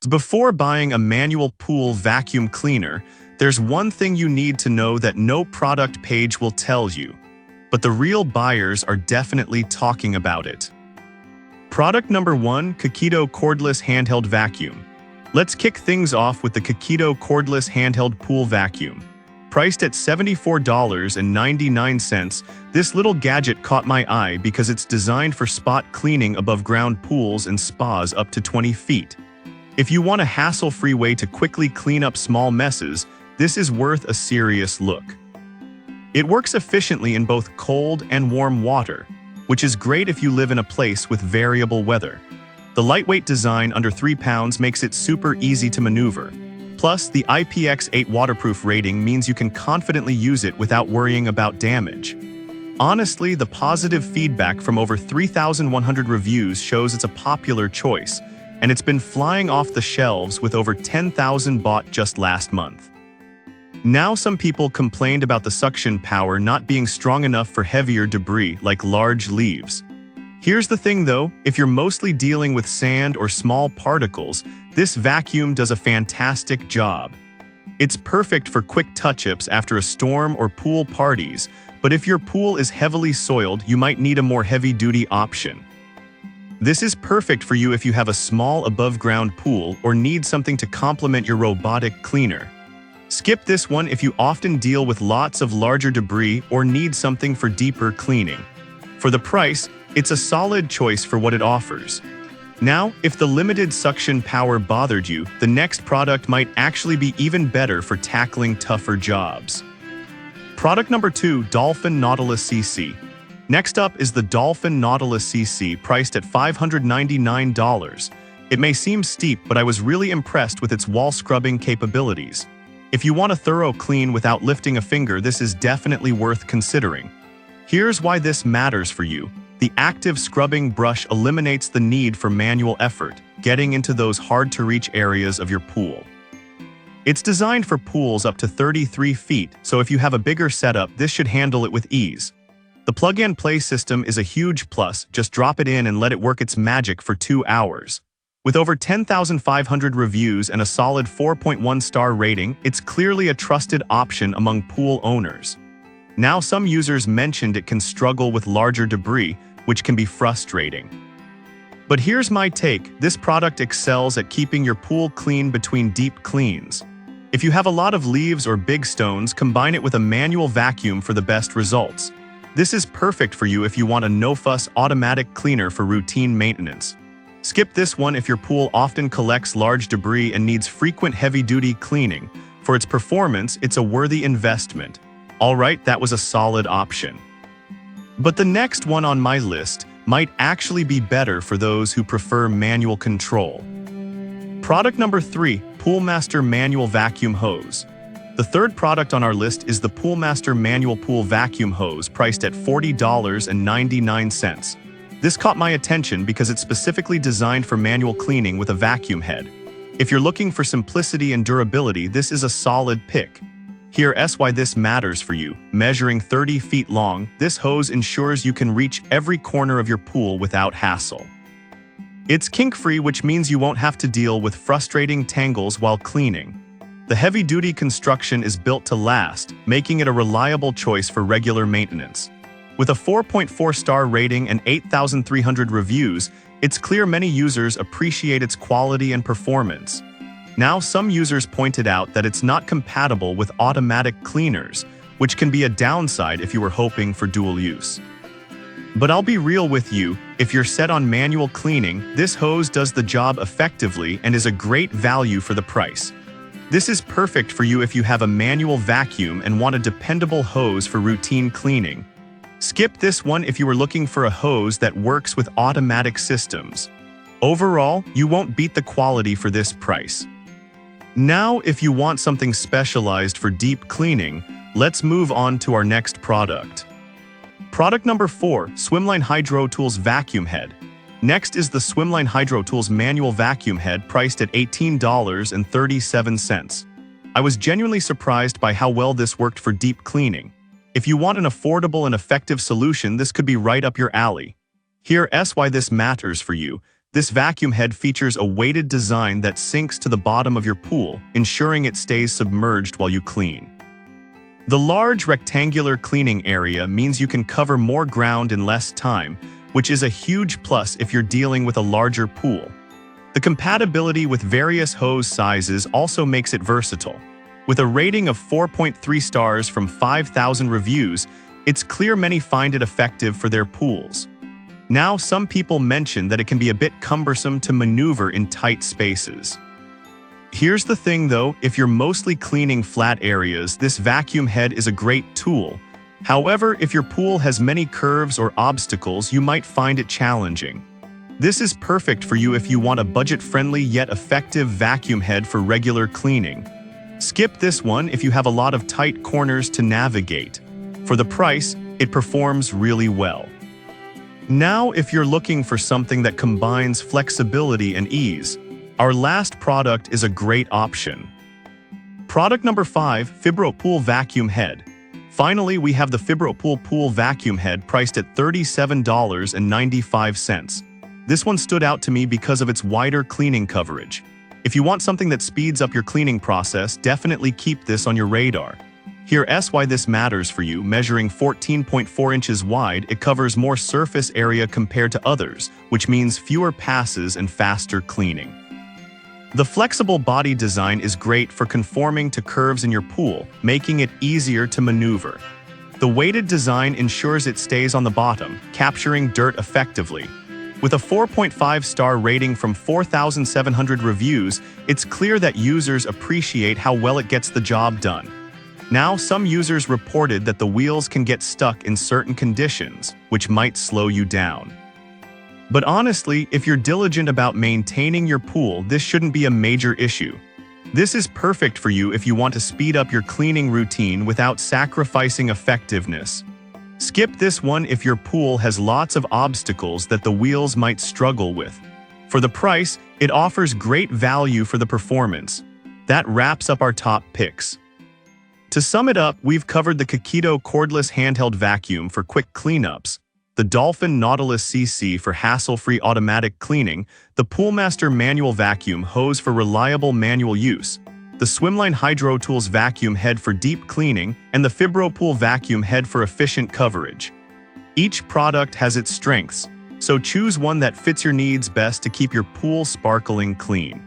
Before buying a manual pool vacuum cleaner, there's one thing you need to know that no product page will tell you, but the real buyers are definitely talking about it. Product number 1, Kakito Cordless Handheld Vacuum. Let's kick things off with the Kakito Cordless Handheld Pool Vacuum. Priced at $74.99, this little gadget caught my eye because it's designed for spot cleaning above ground pools and spas up to 20 feet. If you want a hassle-free way to quickly clean up small messes, this is worth a serious look. It works efficiently in both cold and warm water, which is great if you live in a place with variable weather. The lightweight design under 3 pounds makes it super easy to maneuver. Plus, the IPX8 waterproof rating means you can confidently use it without worrying about damage. Honestly, the positive feedback from over 3,100 reviews shows it's a popular choice, and it's been flying off the shelves with over 10,000 bought just last month. Now some people complained about the suction power not being strong enough for heavier debris like large leaves. Here's the thing though, if you're mostly dealing with sand or small particles, this vacuum does a fantastic job. It's perfect for quick touch-ups after a storm or pool parties, but if your pool is heavily soiled, you might need a more heavy-duty option. This is perfect for you if you have a small above-ground pool or need something to complement your robotic cleaner. Skip this one if you often deal with lots of larger debris or need something for deeper cleaning. For the price, it's a solid choice for what it offers. Now, if the limited suction power bothered you, the next product might actually be even better for tackling tougher jobs. Product number 2, Dolphin Nautilus CC. Next up is the Dolphin Nautilus CC, priced at $599. It may seem steep, but I was really impressed with its wall scrubbing capabilities. If you want a thorough clean without lifting a finger, this is definitely worth considering. Here's why this matters for you. The active scrubbing brush eliminates the need for manual effort, getting into those hard-to-reach areas of your pool. It's designed for pools up to 33 feet, so if you have a bigger setup, this should handle it with ease. The plug-and-play system is a huge plus. Just drop it in and let it work its magic for 2 hours. With over 10,500 reviews and a solid 4.1-star rating, it's clearly a trusted option among pool owners. Now, some users mentioned it can struggle with larger debris, which can be frustrating. But here's my take. This product excels at keeping your pool clean between deep cleans. If you have a lot of leaves or big stones, combine it with a manual vacuum for the best results. This is perfect for you if you want a no-fuss automatic cleaner for routine maintenance. Skip this one if your pool often collects large debris and needs frequent heavy-duty cleaning. For its performance, it's a worthy investment. Alright, that was a solid option. But the next one on my list might actually be better for those who prefer manual control. Product number 3, Poolmaster Manual Vacuum Hose. The third product on our list is the Poolmaster Manual Pool Vacuum Hose, priced at $40.99. This caught my attention because it's specifically designed for manual cleaning with a vacuum head. If you're looking for simplicity and durability, this is a solid pick. Here's why this matters for you. Measuring 30 feet long, this hose ensures you can reach every corner of your pool without hassle. It's kink-free, which means you won't have to deal with frustrating tangles while cleaning. The heavy-duty construction is built to last, making it a reliable choice for regular maintenance. With a 4.4-star rating and 8,300 reviews, it's clear many users appreciate its quality and performance. Now, some users pointed out that it's not compatible with automatic cleaners, which can be a downside if you were hoping for dual use. But I'll be real with you, if you're set on manual cleaning, this hose does the job effectively and is a great value for the price. This is perfect for you if you have a manual vacuum and want a dependable hose for routine cleaning. Skip this one if you were looking for a hose that works with automatic systems. Overall, you won't beat the quality for this price. Now, if you want something specialized for deep cleaning, let's move on to our next product. Product number 4, Swimline Hydro Tools Vacuum Head. Next is the Swimline Hydro Tools Manual Vacuum Head, priced at $18.37. I was genuinely surprised by how well this worked for deep cleaning. If you want an affordable and effective solution, this could be right up your alley. Here's why this matters for you. This vacuum head features a weighted design that sinks to the bottom of your pool, ensuring it stays submerged while you clean. The large rectangular cleaning area means you can cover more ground in less time, which is a huge plus if you're dealing with a larger pool. The compatibility with various hose sizes also makes it versatile. With a rating of 4.3 stars from 5,000 reviews, it's clear many find it effective for their pools. Now, some people mention that it can be a bit cumbersome to maneuver in tight spaces. Here's the thing though, if you're mostly cleaning flat areas, this vacuum head is a great tool. However, if your pool has many curves or obstacles, you might find it challenging. This is perfect for you if you want a budget-friendly yet effective vacuum head for regular cleaning. Skip this one if you have a lot of tight corners to navigate. For the price, it performs really well. Now, if you're looking for something that combines flexibility and ease, our last product is a great option. Product number 5, Fibropool Vacuum Head. Finally, we have the Fibropool Pool Vacuum Head priced at $37.95. This one stood out to me because of its wider cleaning coverage. If you want something that speeds up your cleaning process, definitely keep this on your radar. Here's why this matters for you. Measuring 14.4 inches wide, it covers more surface area compared to others, which means fewer passes and faster cleaning. The flexible body design is great for conforming to curves in your pool, making it easier to maneuver. The weighted design ensures it stays on the bottom, capturing dirt effectively. With a 4.5-star rating from 4,700 reviews, it's clear that users appreciate how well it gets the job done. Now, some users reported that the wheels can get stuck in certain conditions, which might slow you down. But honestly, if you're diligent about maintaining your pool, this shouldn't be a major issue. This is perfect for you if you want to speed up your cleaning routine without sacrificing effectiveness. Skip this one if your pool has lots of obstacles that the wheels might struggle with. For the price, it offers great value for the performance. That wraps up our top picks. To sum it up, we've covered the Kakito cordless handheld vacuum for quick cleanups, the Dolphin Nautilus CC for hassle-free automatic cleaning, the Poolmaster manual vacuum hose for reliable manual use, the Swimline Hydro Tools vacuum head for deep cleaning, and the Fibropool vacuum head for efficient coverage. Each product has its strengths, so choose one that fits your needs best to keep your pool sparkling clean.